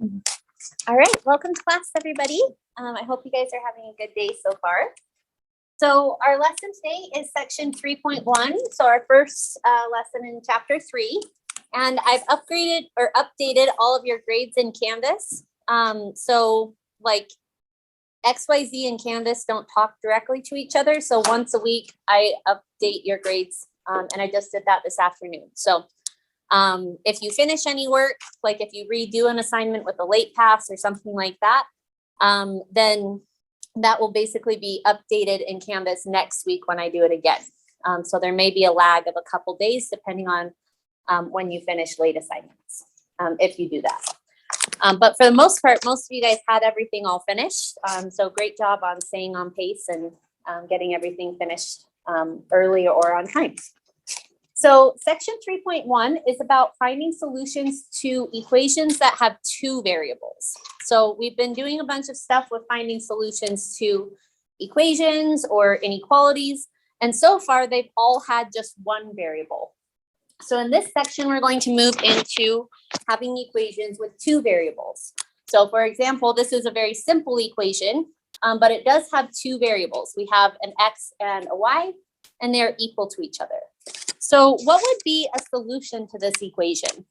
All right, welcome to class, everybody. I hope you guys are having a good day so far. So our lesson today is section 3.1, so our first lesson in chapter 3. And I've upgraded or updated all of your grades in Canvas. So like XYZ and Canvas don't talk directly to each other. So once a week, I update your grades. And I just did that this afternoon. So if you finish any work, like if you redo an assignment with a late pass or something like that, then that will basically be updated in Canvas next week when I do it again. So there may be a lag of a couple days depending on when you finish late assignments, if you do that. But for the most part, most of you guys had everything all finished. So great job on staying on pace and getting everything finished early or on time. So section 3.1 is about finding solutions to equations that have two variables. So we've been doing a bunch of stuff with finding solutions to equations or inequalities. And so far, they've all had just one variable. So in this section, we're going to move into having equations with two variables. So for example, this is a very simple equation, but it does have two variables. We have an x and a y, and they're equal to each other. So what would be a solution to this equation?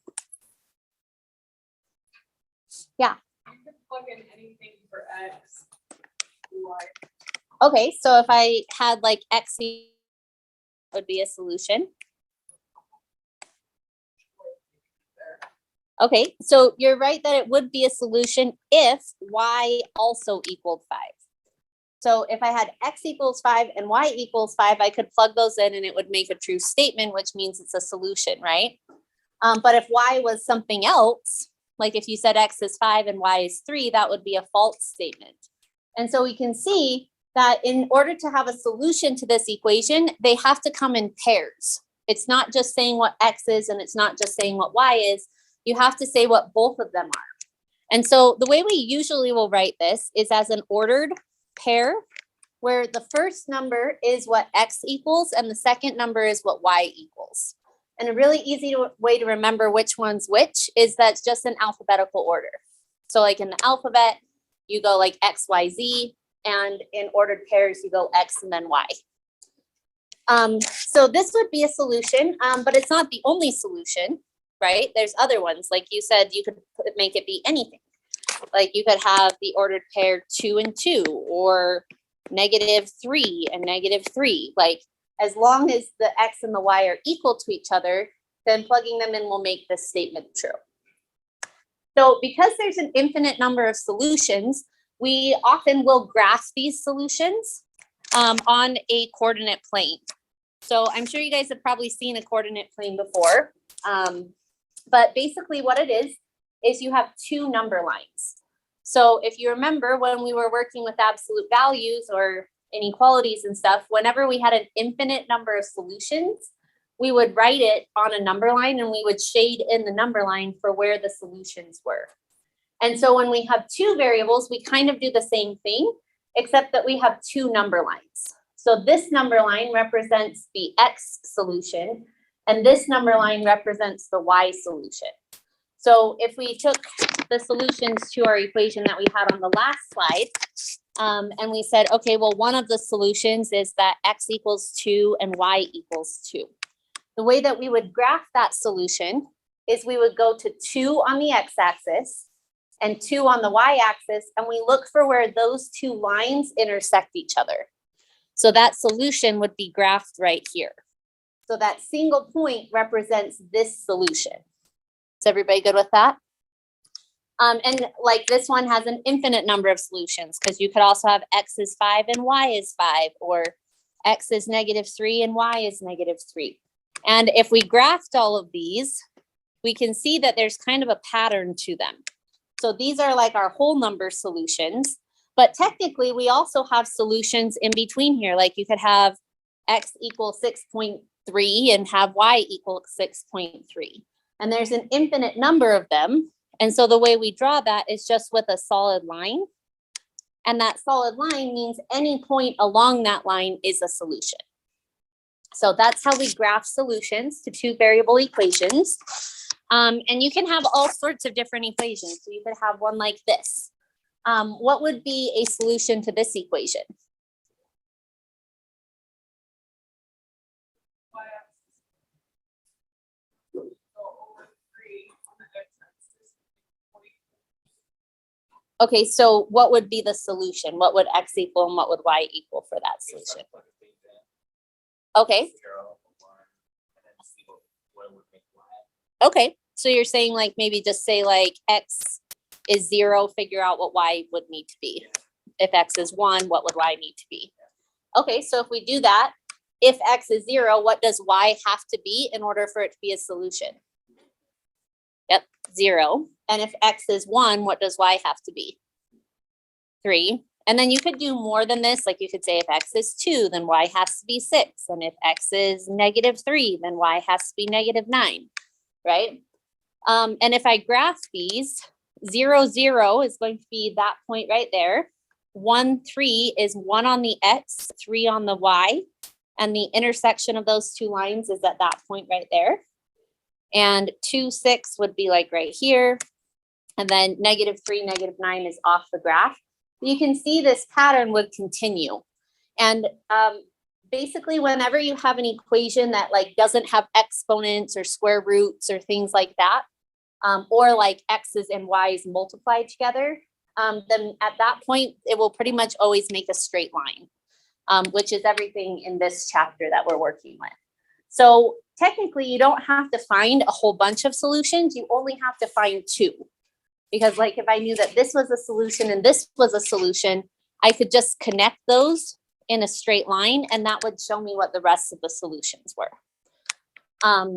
Yeah. I could plug in anything for x, y. Okay, so if I had like x would be a solution. Okay, so you're right that it would be a solution if y also equaled 5. So if I had x equals 5 and y equals 5, I could plug those in and it would make a true statement, which means it's a solution, right? But if y was something else, like if you said x is 5 and y is 3, that would be a false statement. And so we can see that in order to have a solution to this equation, they have to come in pairs. It's not just saying what x is and it's not just saying what y is. You have to say what both of them are. And so the way we usually will write this is as an ordered pair, where the first number is what x equals and the second number is what y equals. And a really easy way to remember which one's which is that's just in alphabetical order. So like in the alphabet, you go like x, y, z, and in ordered pairs, you go x and then y. So this would be a solution, but it's not the only solution, right? There's other ones. Like you said, you could make it be anything. Like you could have the ordered pair 2 and 2 or -3 and -3. Like as long as the x and the y are equal to each other, then plugging them in will make this statement true. So because there's an infinite number of solutions, we often will graph these solutions on a coordinate plane. So I'm sure you guys have probably seen a coordinate plane before. But basically what it is you have two number lines. So if you remember when we were working with absolute values or inequalities and stuff, whenever we had an infinite number of solutions, we would write it on a number line and we would shade in the number line for where the solutions were. And so when we have two variables, we kind of do the same thing, except that we have two number lines. So this number line represents the x solution, and this number line represents the y solution. So if we took the solutions to our equation that we had on the last slide, and we said, okay, well, one of the solutions is that x equals 2 and y equals 2. The way that we would graph that solution is we would go to 2 on the x-axis and 2 on the y-axis, and we look for where those two lines intersect each other. So that solution would be graphed right here. So that single point represents this solution. Is everybody good with that? And like this one has an infinite number of solutions because you could also have x is 5 and y is 5, or x is -3 and y is -3. And if we graphed all of these, we can see that there's kind of a pattern to them. So these are like our whole number solutions, but technically we also have solutions in between here. Like you could have x equals 6.3 and have y equal 6.3. And there's an infinite number of them. And so the way we draw that is just with a solid line. And that solid line means any point along that line is a solution. So that's how we graph solutions to two variable equations. And you can have all sorts of different equations. So you could have one like this. What would be a solution to this equation? So over 3 on the x-axis. Okay, so what would be the solution? What would x equal and what would y equal for that solution? Okay, okay. So you're saying like maybe just say like x is 0, figure out what y would need to be. If x is 1, what would y need to be? Okay, so if we do that, if x is 0, what does y have to be in order for it to be a solution? Yep, 0. And if x is 1, what does y have to be? 3. And then you could do more than this. Like you could say if x is 2, then y has to be 6. And if x is -3, then y has to be -9, right? And if I graph these, 0, 0 is going to be that point right there. 1, 3 is 1 on the x, 3 on the y. And the intersection of those two lines is at that point right there. And 2, 6 would be like right here. And then -3, -9 is off the graph. You can see this pattern would continue. And basically, whenever you have an equation that like doesn't have exponents or square roots or things like that, or like x's and y's multiplied together, then at that point, it will pretty much always make a straight line, which is everything in this chapter that we're working with. So technically, you don't have to find a whole bunch of solutions. You only have to find 2. Because like if I knew that this was a solution and this was a solution, I could just connect those in a straight line and that would show me what the rest of the solutions were.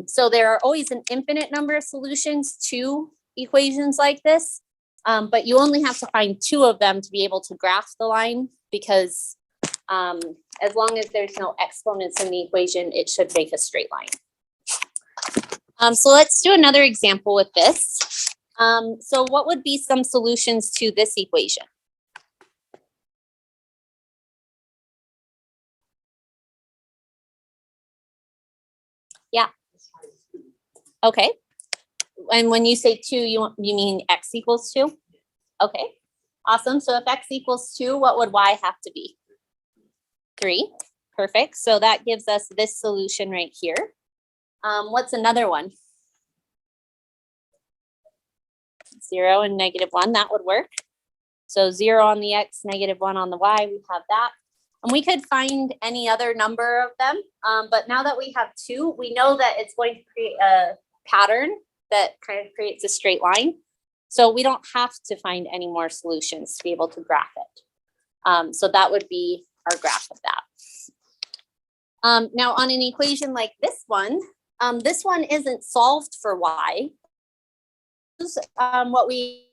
So there are always an infinite number of solutions to equations like this, but you only have to find 2 of them to be able to graph the line because as long as there's no exponents in the equation, it should make a straight line. So let's do another example with this. So what would be some solutions to this equation? Yeah. Okay. And when you say 2, you mean x equals 2? Okay. Awesome. So if x equals 2, what would y have to be? 3. Perfect. So that gives us this solution right here. What's another one? 0 and -1, that would work. So 0 on the x, -1 on the y, we have that. And we could find any other number of them. But now that we have 2, we know that it's going to create a pattern that kind of creates a straight line. So we don't have to find any more solutions to be able to graph it. So that would be our graph of that. Now on an equation like this one isn't solved for y. What we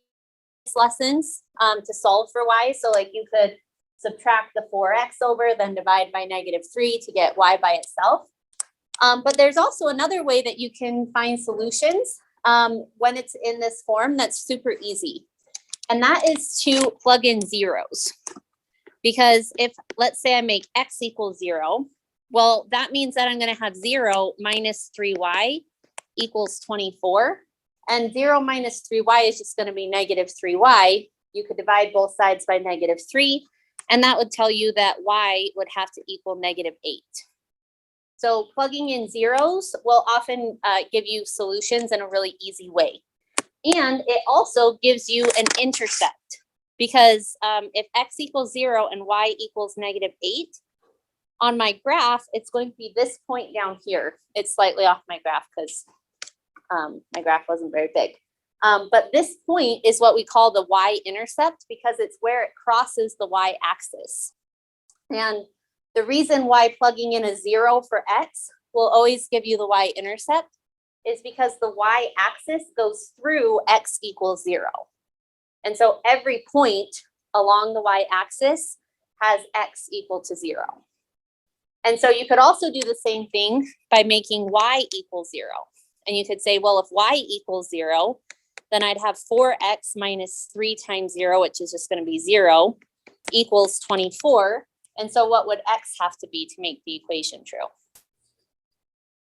lessons to solve for y. So like you could subtract the 4x over, then divide by -3 to get y by itself. But there's also another way that you can find solutions when it's in this form that's super easy. And that is to plug in zeros. Because if, let's say I make x equals 0, well, that means that I'm going to have 0 minus 3y equals 24. And 0 minus 3y is just going to be -3y. You could divide both sides by -3. And that would tell you that y would have to equal -8. So plugging in zeros will often give you solutions in a really easy way. And it also gives you an intercept. Because if x equals 0 and y equals -8, on my graph, it's going to be this point down here. It's slightly off my graph because my graph wasn't very big. But this point is what we call the y-intercept because it's where it crosses the y-axis. And the reason why plugging in a 0 for x will always give you the y-intercept is because the y-axis goes through x equals 0. And so every point along the y-axis has x equal to 0. And so you could also do the same thing by making y equal 0. And you could say, well, if y equals 0, then I'd have 4x minus 3 times 0, which is just going to be 0, equals 24. And so what would x have to be to make the equation true?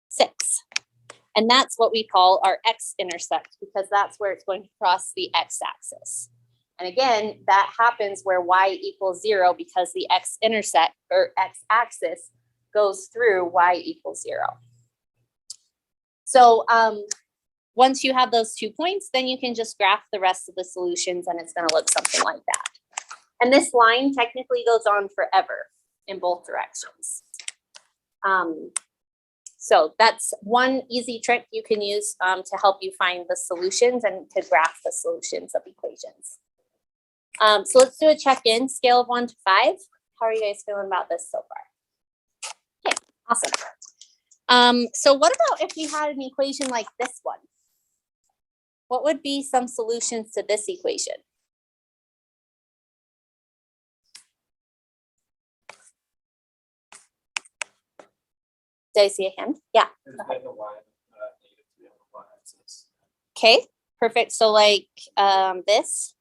6. And that's what we call our x-intercept, because that's where it's going to cross the x-axis. And again, that happens where y equals 0 because the x-intercept or x-axis goes through y equals 0. So once you have those 2 points, then you can just graph the rest of the solutions and it's going to look something like that. And this line technically goes on forever in both directions. So that's one easy trick you can use to help you find the solutions and to graph the solutions of equations. So let's do a check-in, scale of 1 to 5. How are you guys feeling about this so far? Okay, awesome. So what about if we had an equation like this one? What would be some solutions to this equation? Did I see a hand? Yeah. Okay, perfect. So like this, is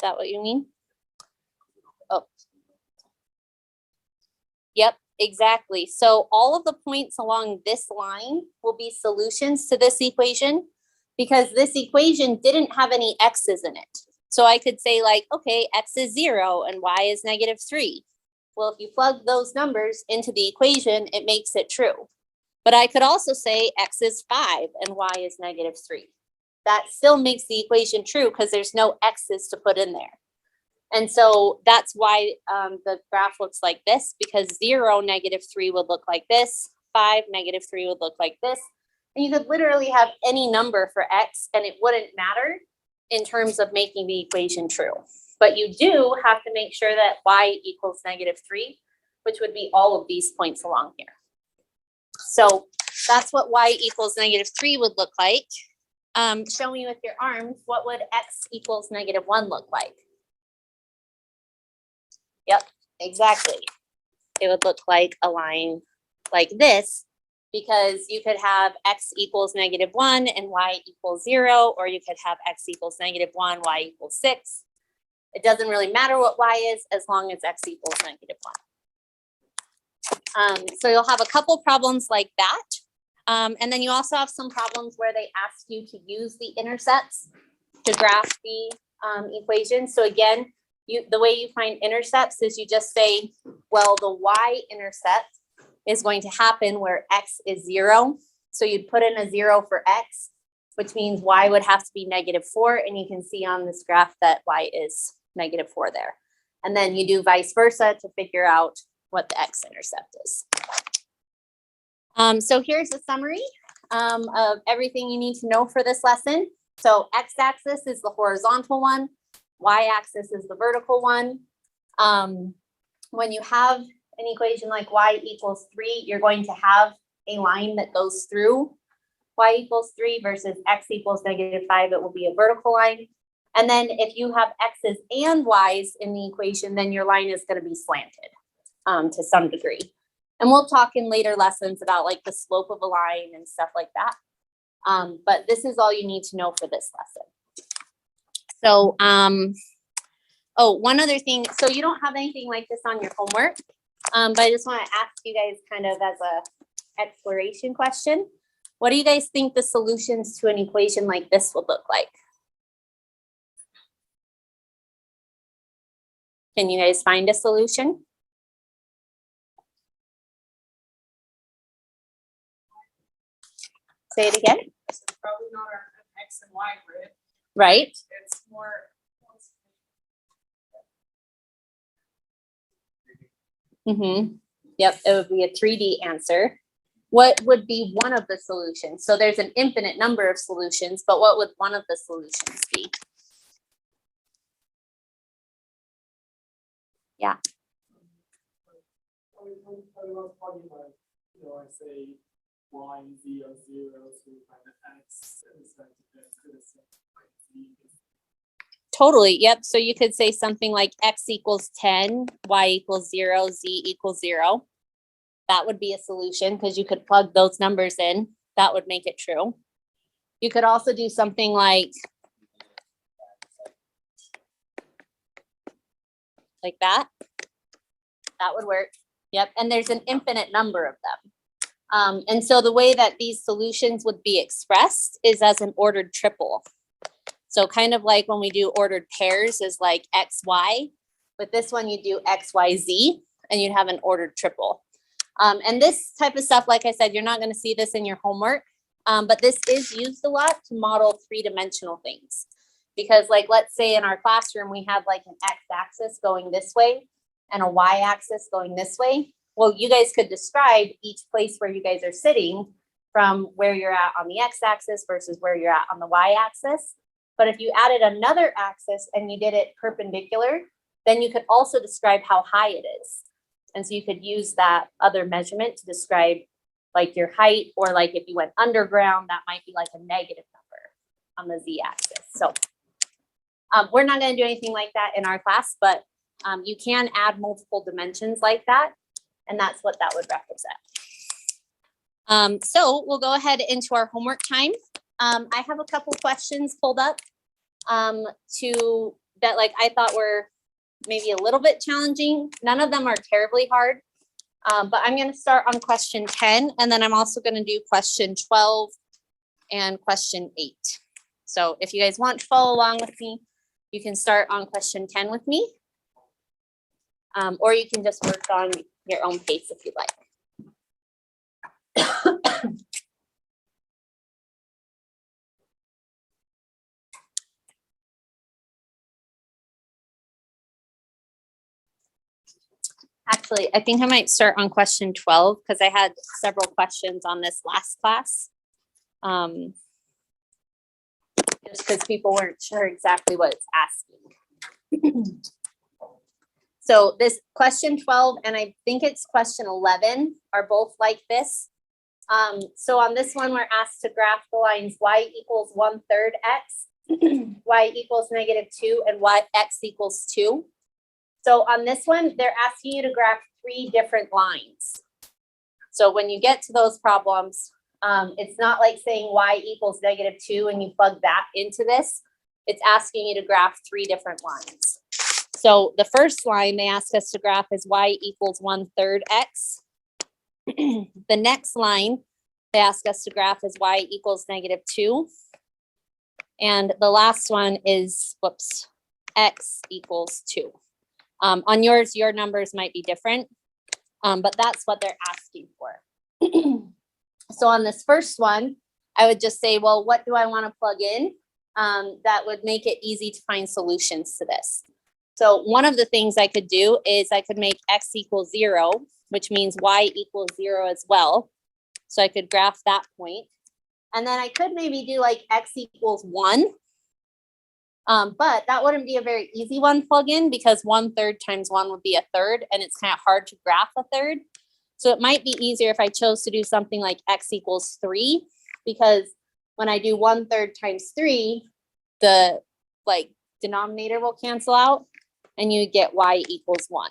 that what you mean? Oh. Yep, exactly. So all of the points along this line will be solutions to this equation because this equation didn't have any x's in it. So I could say like, okay, x is 0 and y is -3. Well, if you plug those numbers into the equation, it makes it true. But I could also say x is 5 and y is -3. That still makes the equation true because there's no x's to put in there. And so that's why the graph looks like this, because 0, -3 would look like this, 5, -3 would look like this. And you could literally have any number for x and it wouldn't matter in terms of making the equation true. But you do have to make sure that y equals -3, which would be all of these points along here. So that's what y equals -3 would look like. Show me with your arms, what would x equals -1 look like? Yep, exactly. It would look like a line like this, because you could have x equals -1 and y equals 0, or you could have x equals -1, y equals 6. It doesn't really matter what y is as long as x equals -1. So you'll have a couple problems like that. And then you also have some problems where they ask you to use the intercepts to graph the equation. So again, the way you find intercepts is you just say, well, the y-intercept is going to happen where x is 0. So you'd put in a 0 for x, which means y would have to be -4. And you can see on this graph that y is -4 there. And then you do vice versa to figure out what the x-intercept is. So here's a summary of everything you need to know for this lesson. So x-axis is the horizontal one, y-axis is the vertical one. When you have an equation like y equals 3, you're going to have a line that goes through y equals 3 versus x equals -5, it will be a vertical line. And then if you have x's and y's in the equation, then your line is going to be slanted to some degree. And we'll talk in later lessons about like the slope of a line and stuff like that. But this is all you need to know for this lesson. So, oh, one other thing. So you don't have anything like this on your homework, but I just want to ask you guys kind of as a exploration question. What do you guys think the solutions to an equation like this would look like? Can you guys find a solution? Say it again. So probably not an x and y grid. Right. It's more. Mm-hmm. Yep, it would be a 3D answer. What would be one of the solutions? So there's an infinite number of solutions, but what would one of the solutions be? Yeah. I say y 0, 0, so we find that x is going to be the same. Totally. Yep. So you could say something like x equals 10, y equals 0, z equals 0. That would be a solution because you could plug those numbers in. That would make it true. You could also do something like that. That would work. Yep. And there's an infinite number of them. And so the way that these solutions would be expressed is as an ordered triple. So kind of like when we do ordered pairs is like X, Y. With this one, you do X, Y, Z, and you'd have an ordered triple. And this type of stuff, like I said, you're not going to see this in your homework, but this is used a lot to model three-dimensional things. Because like, let's say in our classroom, we have like an X-axis going this way and a Y-axis going this way. Well, you guys could describe each place where you guys are sitting from where you're at on the X-axis versus where you're at on the Y-axis. But if you added another axis and you did it perpendicular, then you could also describe how high it is. And so you could use that other measurement to describe like your height, or like if you went underground, that might be like a negative number on the Z-axis. So we're not going to do anything like that in our class, but you can add multiple dimensions like that. And that's what that would represent. So we'll go ahead into our homework time. I have a couple questions pulled up that like I thought were maybe a little bit challenging. None of them are terribly hard, but I'm going to start on question 10, and then I'm also going to do question 12 and question 8. So if you guys want to follow along with me, you can start on question 10 with me, or you can just work on your own pace if you'd like. Actually, I think I might start on question 12 because I had several questions on this last class. Just because people weren't sure exactly what it's asking. So this question 12 and I think it's question 11 are both like this. So on this one, we're asked to graph the lines y equals 1/3 x, y equals -2, and y x equals 2. So on this one, they're asking you to graph 3 different lines. So when you get to those problems, it's not like saying y equals -2 and you plug that into this. It's asking you to graph 3 different lines. So the first line they ask us to graph is y equals 1/3 x. The next line they ask us to graph is y equals -2. And the last one is, x equals 2. On yours, your numbers might be different, but that's what they're asking for. So on this first one, I would just say, well, what do I want to plug in that would make it easy to find solutions to this? So one of the things I could do is I could make x equals 0, which means y equals 0 as well. So I could graph that point. And then I could maybe do like x equals 1. But that wouldn't be a very easy one plug in because 1/3 times 1 would be 1/3, and it's kind of hard to graph 1/3. So it might be easier if I chose to do something like x equals 3, because when I do 1/3 times 3, the like denominator will cancel out and you get y equals 1.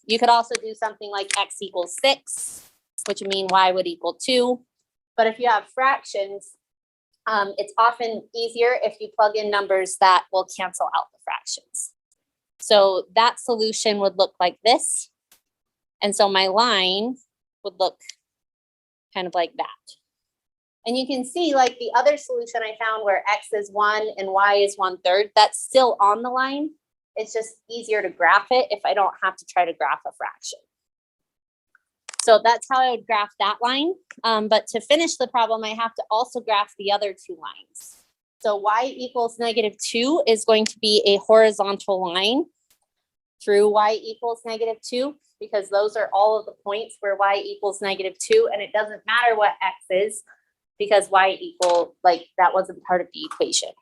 You could also do something like x equals 6, which would mean y would equal 2. But if you have fractions, it's often easier if you plug in numbers that will cancel out the fractions. So that solution would look like this. And so my line would look kind of like that. And you can see like the other solution I found where x is 1 and y is 1/3, that's still on the line. It's just easier to graph it if I don't have to try to graph a fraction. So that's how I would graph that line. But to finish the problem, I have to also graph the other 2 lines. So y equals -2 is going to be a horizontal line through y equals -2, because those are all of the points where y equals -2, and it doesn't matter what x is because y equal, like that wasn't part of the equation.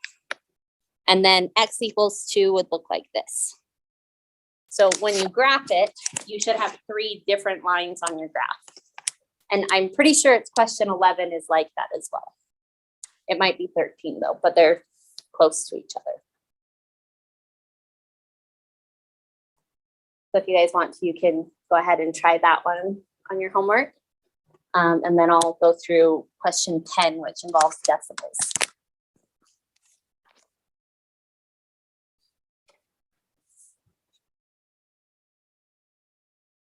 And then x equals 2 would look like this. So when you graph it, you should have 3 different lines on your graph. And I'm pretty sure it's question 11 is like that as well. It might be 13 though, but they're close to each other. So if you guys want to, you can go ahead and try that one on your homework. And then I'll go through question 10, which involves decimals.